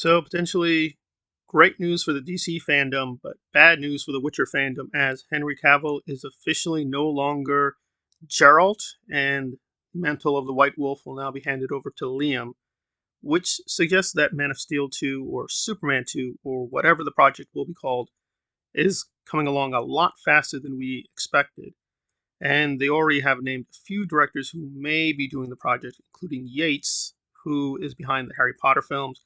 So potentially great news for the DC fandom, but bad news for the Witcher fandom as Henry Cavill is officially no longer Geralt, and the mantle of the White Wolf will now be handed over to Liam, which suggests that Man of Steel 2 or Superman 2 or whatever the project will be called is coming along a lot faster than we expected. And they already have named a few directors who may be doing the project, including Yates, who is behind the Harry Potter films.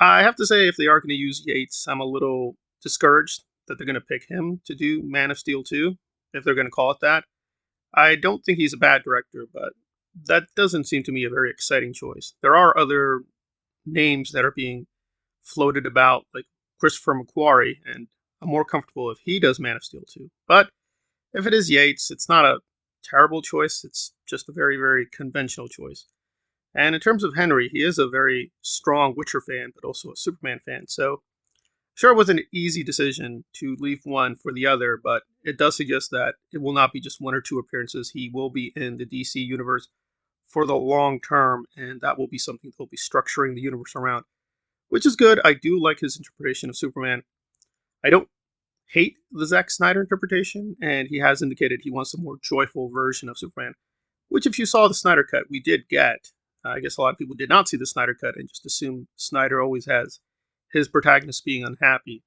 I have to say, if they are going to use Yates, I'm a little discouraged that they're going to pick him to do Man of Steel 2, if they're going to call it that. I don't think he's a bad director, but that doesn't seem to me a very exciting choice. There are other names that are being floated about, like Christopher McQuarrie, and I'm more comfortable if he does Man of Steel 2. But if it is Yates, it's not a terrible choice, it's just a very, very conventional choice. And in terms of Henry, he is a very strong Witcher fan, but also a Superman fan. So, sure, it was an easy decision to leave one for the other, but it does suggest that it will not be just one or two appearances. He will be in the DC universe for the long term, and that will be something they'll be structuring the universe around, which is good. I do like his interpretation of Superman. I don't hate the Zack Snyder interpretation, and he has indicated he wants a more joyful version of Superman, which, if you saw the Snyder Cut, we did get. I guess a lot of people did not see the Snyder Cut and just assume Snyder always has his protagonist being unhappy.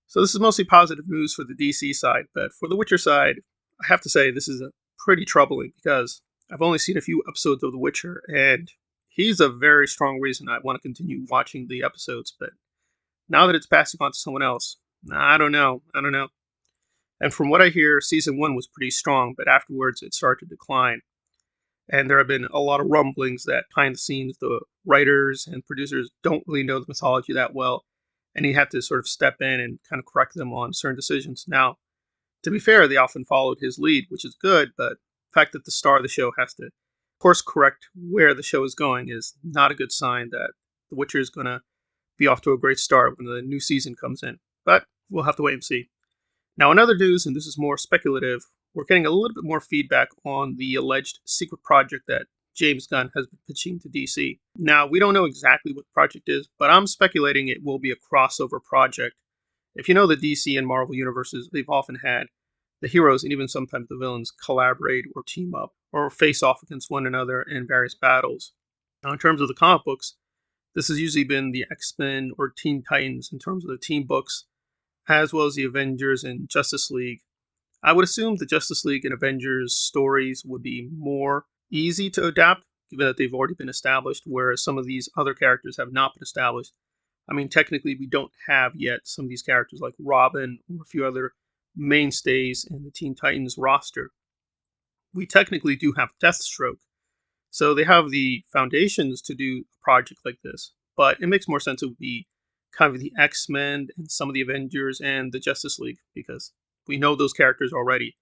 So this is mostly positive news for the DC side, but for the Witcher side, I have to say this is pretty troubling because I've only seen a few episodes of The Witcher, and he's a very strong reason I want to continue watching the episodes, but now that it's passing on to someone else, I don't know. And from what I hear, season one was pretty strong, but afterwards it started to decline. And there have been a lot of rumblings that behind the scenes, the writers and producers don't really know the mythology that well, and he had to sort of step in and kind of correct them on certain decisions. Now, to be fair, they often followed his lead, which is good, but the fact that the star of the show has to course correct where the show is going is not a good sign that The Witcher is going to be off to a great start when the new season comes in. But we'll have to wait and see. Now, in other news, and this is more speculative, we're getting a little bit more feedback on the alleged secret project that James Gunn has been pitching to DC. Now, we don't know exactly what the project is, but I'm speculating it will be a crossover project. If you know the DC and Marvel universes, they've often had the heroes and even sometimes the villains collaborate or team up or face off against one another in various battles. Now, in terms of the comic books, this has usually been the X-Men or Teen Titans in terms of the team books, as well as the Avengers and Justice League. I would assume the Justice League and Avengers stories would be more easy to adapt, given that they've already been established, whereas some of these other characters have not been established. I mean, technically, we don't have yet some of these characters like Robin or a few other mainstays in the Teen Titans roster. We technically do have Deathstroke, so they have the foundations to do a project like this, but it makes more sense it would be kind of the X-Men and some of the Avengers and the Justice League, because we know those characters already.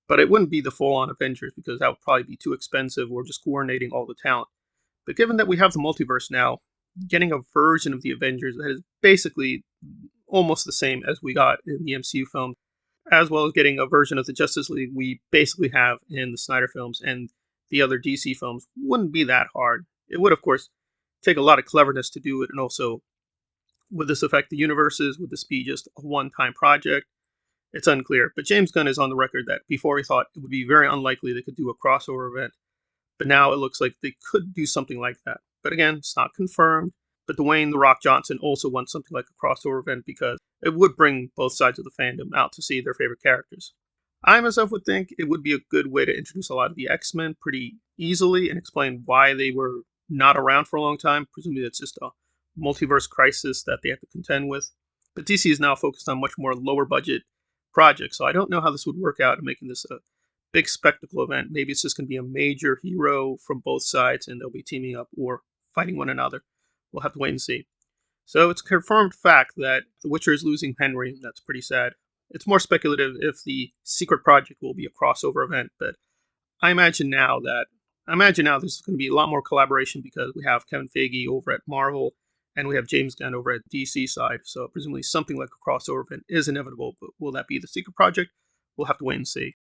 But it wouldn't be the full-on Avengers because that would probably be too expensive or just coordinating all the talent. But given that we have the multiverse now, getting a version of the Avengers that is basically almost the same as we got in the MCU film, as well as getting a version of the Justice League we basically have in the Snyder films and the other DC films, wouldn't be that hard. It would, of course, take a lot of cleverness to do it, and also, would this affect the universes? Would this be just a one-time project? It's unclear, but James Gunn is on the record that before he thought it would be very unlikely they could do a crossover event, but now it looks like they could do something like that. But again, it's not confirmed. But Dwayne "The Rock" Johnson also wants something like a crossover event because it would bring both sides of the fandom out to see their favorite characters. I myself would think it would be a good way to introduce a lot of the X-Men pretty easily and explain why they were not around for a long time. Presumably that's just a multiverse crisis that they have to contend with. But DC is now focused on much more lower budget project. So I don't know how this would work out in making this a big spectacle event. Maybe it's just going to be a major hero from both sides and they'll be teaming up or fighting one another. We'll have to wait and see. So it's a confirmed fact that The Witcher is losing Henry. That's pretty sad. It's more speculative if the secret project will be a crossover event, but I imagine now there's going to be a lot more collaboration because we have Kevin Feige over at Marvel and we have James Gunn over at DC side. So presumably something like a crossover event is inevitable, but will that be the secret project? We'll have to wait and see.